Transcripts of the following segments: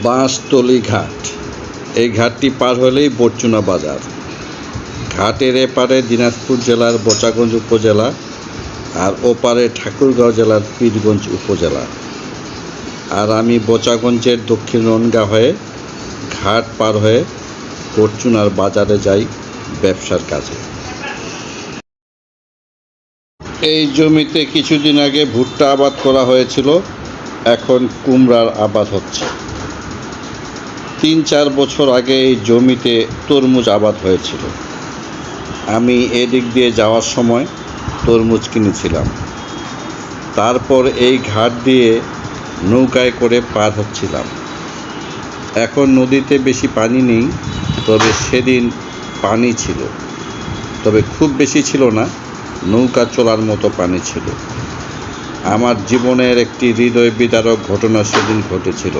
বাঁশতলী ঘাট। এই ঘাটটি পার হলেই বরচুনা বাজার। ঘাটের এপারে দিনাজপুর জেলার বোচাগঞ্জ উপজেলা আর ওপারে ঠাকুরগাঁও জেলার পীরগঞ্জ উপজেলা। আর আমি বোচাগঞ্জের দক্ষিণ রনগা হয়ে ঘাট পার হয়ে বরচুনার বাজারে যাই ব্যবসার কাজে। এই জমিতে কিছুদিন আগে ভুট্টা আবাদ করা হয়েছিল, এখন কুমড়ার আবাদ হচ্ছে। 3-4 বছর আগে এই জমিতে তরমুজ আবাদ হয়েছিল। আমি এদিক দিয়ে যাওয়ার সময় তরমুজ কিনেছিলাম। তারপর এই ঘাট দিয়ে নৌকায় করে পার হচ্ছিলাম। এখন নদীতে বেশি পানি নেই, তবে সেদিন পানি ছিল, তবে খুব বেশি ছিল না, নৌকা চলার মতো পানি ছিল। আমার জীবনের একটি হৃদয় বিদারক ঘটনা সেদিন ঘটেছিল,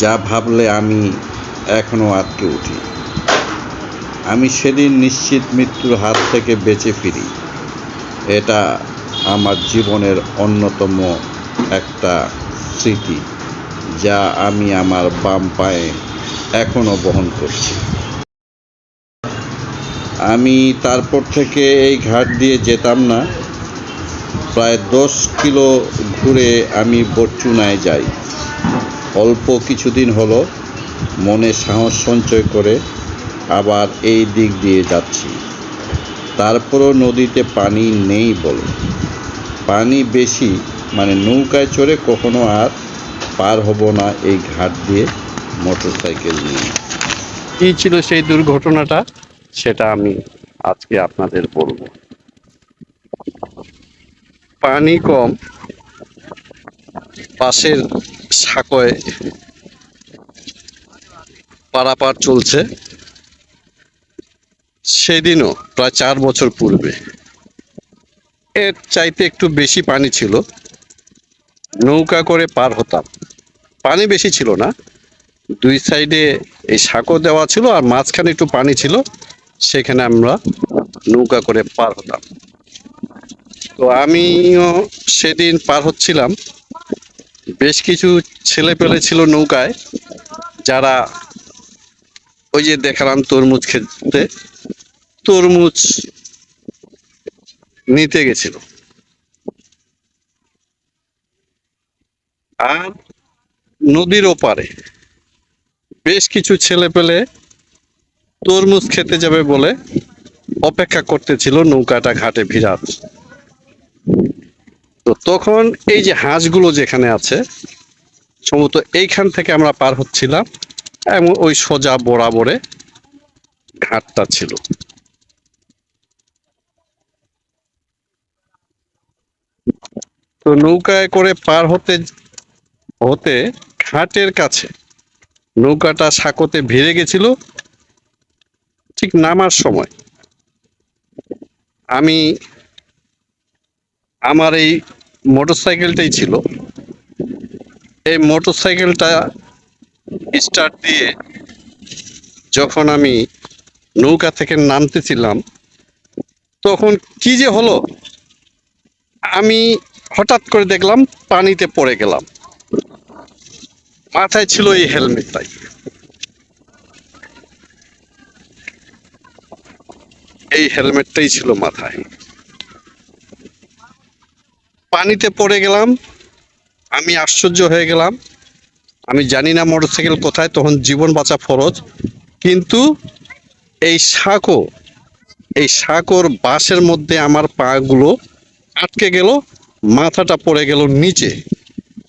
যা ভাবলে আমি এখনও আঁতকে উঠি। আমি সেদিন নিশ্চিত মৃত্যুর হাত থেকে বেঁচে ফিরি। এটা আমার জীবনের অন্যতম একটা স্মৃতি, যা আমি আমার বাম পায়ে এখনও বহন করছি। আমি তারপর থেকে এই ঘাট দিয়ে যেতাম না। প্রায় 10 কিলো ঘুরে আমি বরচুনায় যাই। অল্প কিছুদিন হলো মনে সাহস সঞ্চয় করে আবার এই দিক দিয়ে যাচ্ছি। তারপরও নদীতে পানি নেই বলে, পানি বেশি মানে নৌকায় চড়ে কখনো আর পার হব না এই ঘাট দিয়ে মোটরসাইকেল নিয়ে। কী ছিল সেই দুর্ঘটনাটা, সেটা আমি আজকে আপনাদের বলবো। পানি কম, পাশের সাঁকোয় পারাপার চলছে। সেদিনও প্রায় 4 বছর পূর্বে এর চাইতে একটু বেশি পানি ছিল। নৌকা করে পার হতাম। পানি বেশি ছিল না, 2 সাইডে এই সাঁকো দেওয়া ছিল আর মাঝখানে একটু পানি ছিল, সেখানে আমরা নৌকা করে পার হতাম। তো আমিও সেদিন পার হচ্ছিলাম। বেশ কিছু ছেলে পেলে ছিল নৌকায়, যারা ওই যে দেখালাম তরমুজ খেতে, তরমুজ নিতে গেছিল। আর নদীর ওপারে বেশ কিছু ছেলে পেলে তরমুজ খেতে যাবে বলে অপেক্ষা করতেছিল নৌকাটা ঘাটে ভিড়ার। তো তখন এই যে হাঁসগুলো যেখানে আছে, সম্ভবত এইখান থেকে আমরা পার হচ্ছিলাম এবং ওই সোজা বরাবরে ঘাটটা ছিল। তো নৌকায় করে পার হতে হতে ঘাটের কাছে নৌকাটা সাঁকোতে ভিড়ে গেছিল। ঠিক নামার সময় আমি আমার এই মোটরসাইকেলটাই ছিল, এই মোটরসাইকেলটা স্টার্ট দিয়ে যখন আমি নৌকা থেকে নামতেছিলাম, তখন কি যে হলো, আমি হঠাৎ করে দেখলাম পানিতে পড়ে গেলাম। মাথায় ছিল এই হেলমেটটাই। এই হেলমেটটাই ছিল মাথায়। পানিতে পড়ে গেলাম। আমি আশ্চর্য হয়ে গেলাম। আমি জানি না মোটরসাইকেল কোথায়, তখন জীবন বাঁচা ফরজ। কিন্তু এই সাঁকোর বাঁশের মধ্যে আমার পা গুলো আটকে গেল, মাথাটা পড়ে গেল নিচে।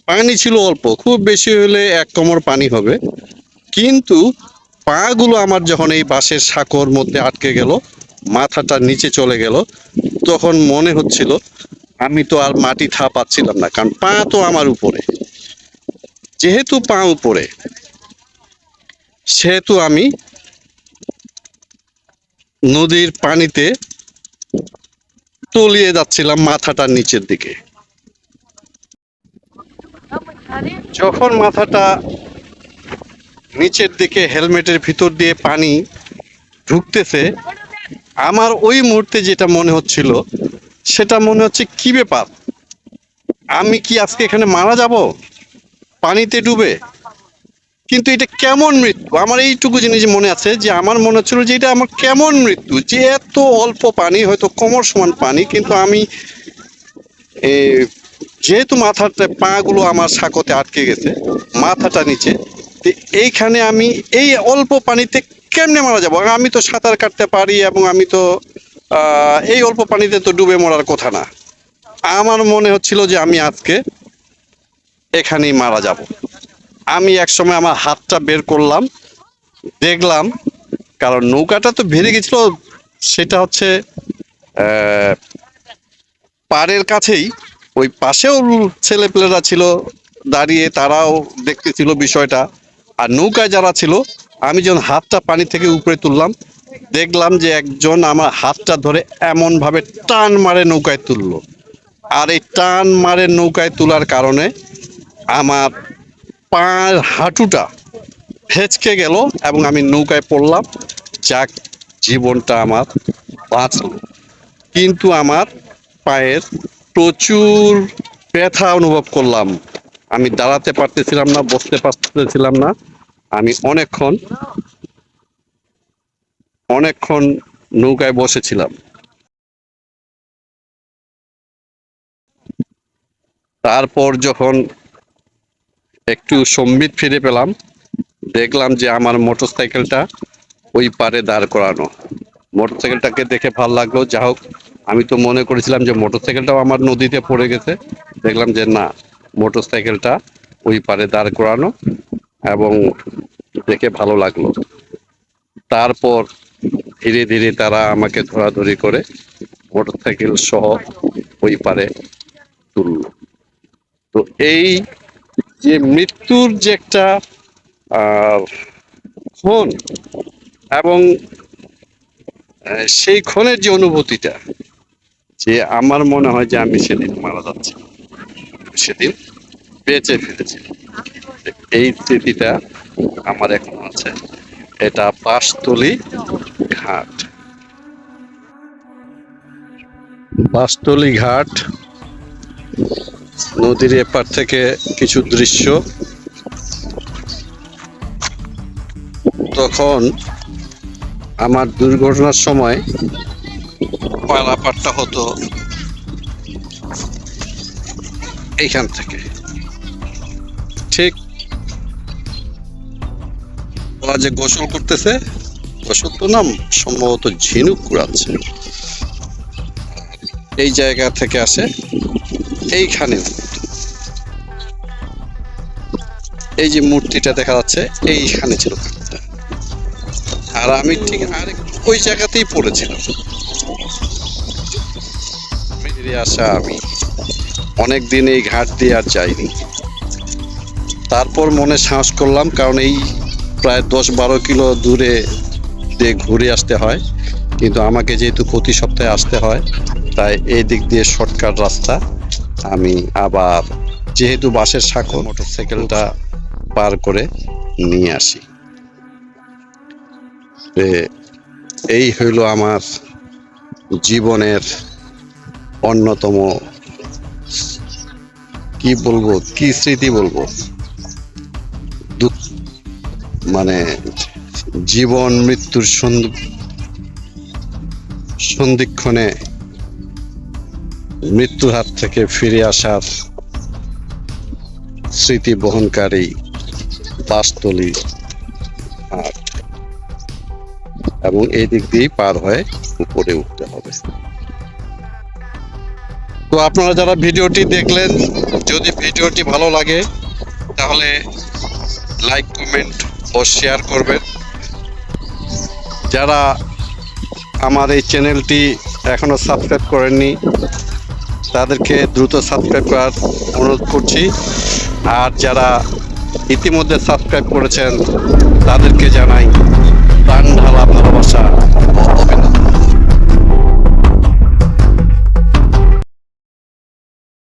পানি ছিল অল্প, খুব বেশি হলে 1 কোমর পানি হবে, কিন্তু পা গুলো আমার যখন এই বাঁশের সাঁকোর মধ্যে আটকে গেল, মাথাটা নিচে চলে গেল, তখন মনে হচ্ছিল আমি তো আর মাটি পাচ্ছিলাম না, কারণ পা তো আমার উপরে। যেহেতু পা উপরে, সেহেতু আমি নদীর পানিতে তলিয়ে যাচ্ছিলাম মাথাটার নিচের দিকে। যখন মাথাটা নিচের দিকে হেলমেটের ভিতর দিয়ে পানি ঢুকতেছে, আমার ওই মুহূর্তে যেটা মনে হচ্ছিল, সেটা মনে হচ্ছে কি ব্যাপার, আমি কি আজকে এখানে মারা যাব পানিতে ডুবে? কিন্তু এটা কেমন মৃত্যু, আমার এইটুকু জিনিস মনে আছে যে আমার মনে হচ্ছিল যে এটা আমার কেমন মৃত্যু, যে এত অল্প পানি, হয়তো কোমর সমান পানি, কিন্তু আমি এ, যেহেতু মাথাতে পা গুলো আমার সাঁকোতে আটকে গেছে, মাথাটা নিচে, তো এইখানে আমি এই অল্প পানিতে কেমনে মারা যাবো? আমি তো সাঁতার কাটতে পারি এবং আমি তো এই অল্প পানিতে তো ডুবে মরার কথা না। আমার মনে হচ্ছিল যে আমি আজকে এখানেই মারা যাব। আমি একসময় আমার হাতটা বের করলাম, দেখলাম, কারণ নৌকাটা তো ভেঙে গেছিল, সেটা হচ্ছে আহ, পাড়ের কাছেই, ওই পাশেও ছেলেপেলেরা ছিল দাঁড়িয়ে, তারাও দেখতেছিল বিষয়টা। আর নৌকায় যারা ছিল, আমি যখন হাতটা পানি থেকে উপরে তুললাম, দেখলাম যে একজন আমার হাতটা ধরে এমন ভাবে টান মারে নৌকায় তুললো। আর এই টান মারে নৌকায় তোলার কারণে আমার পায়ের হাঁটুটা হেঁচকে গেল এবং আমি নৌকায় পড়লাম। যাক, জীবনটা আমার বাঁচল। কিন্তু আমার পায়ের প্রচুর ব্যথা অনুভব করলাম। আমি দাঁড়াতে পারতেছিলাম না, বসতে পারতেছিলাম না। আমি অনেকক্ষণ অনেকক্ষণ নৌকায় বসেছিলাম। তারপর যখন একটু সম্বিত ফিরে পেলাম, দেখলাম যে আমার মোটরসাইকেলটা ওই পারে দাঁড় করানো। মোটরসাইকেলটাকে দেখে ভালো লাগলো। যা হোক, আমি তো মনে করেছিলাম যে মোটরসাইকেলটাও আমার নদীতে পড়ে গেছে। দেখলাম যে না, মোটরসাইকেলটা ওই পারে দাঁড় করানো, এবং দেখে ভালো লাগলো। তারপর ধীরে ধীরে তারা আমাকে ধরাধরি করে মোটরসাইকেল সহ ওই পারে তুললো। তো এই যে মৃত্যুর যে একটা আহ ক্ষণ, এবং সেই ক্ষণের যে অনুভূতিটা, যে আমার মনে হয় যে আমি সেদিন মারা যাচ্ছি, সেদিন বেঁচে ফিরেছি, এই স্মৃতিটা আমার এখন আছে। এটা বাঁশতলী ঘাট। বাঁশতলী ঘাট, নদীর এপার থেকে কিছু দৃশ্য। তখন আমার দুর্ঘটনার সময় পারাপারটা হতো এইখান থেকে, ঠিক ওরা যে গোসল করতেছে, গোসল তো নাম সম্ভবত ঝিনুক কুড়াচ্ছে, এই জায়গা থেকে আসে এইখানে। এই যে মূর্তিটা দেখা যাচ্ছে, এইখানে ছিল ঘাটটা। আর আমি ঠিক আরেক ওই জায়গাতেই পড়েছিলাম। ফিরে আসা আমি অনেকদিন এই ঘাট দিয়ে আর যাইনি। তারপর মনে সাহস করলাম, কারণ এই প্রায় 10-12 কিলো দূরে দিয়ে ঘুরে আসতে হয়, কিন্তু আমাকে যেহেতু প্রতি সপ্তাহে আসতে হয়, তাই এই দিক দিয়ে শর্টকাট রাস্তা। আমি আবার যেহেতু বাসের সাঁকো, মোটরসাইকেলটা পার করে নিয়ে আসি। এই হইল আমার জীবনের অন্যতম, কি বলবো, কি স্মৃতি বলবো, দুঃখ, মানে জীবন মৃত্যুর সন্ধিক্ষণে মৃত্যুর হাত থেকে ফিরে আসার স্মৃতি বহনকারী বাঁশতলী ঘাট। এবং এই দিক দিয়েই পার হয়ে উপরে উঠতে হবে। তো আপনারা যারা ভিডিওটি দেখলেন, যদি ভিডিওটি ভালো লাগে তাহলে লাইক, কমেন্ট ও শেয়ার করবেন। যারা আমার এই চ্যানেলটি এখনো সাবস্ক্রাইব করেননি, তাদেরকে দ্রুত সাবস্ক্রাইব করার অনুরোধ করছি। আর যারা ইতিমধ্যে সাবস্ক্রাইব করেছেন, তাদেরকে জানাই প্রাণ ঢালা ভালোবাসা ও অভিনন্দন।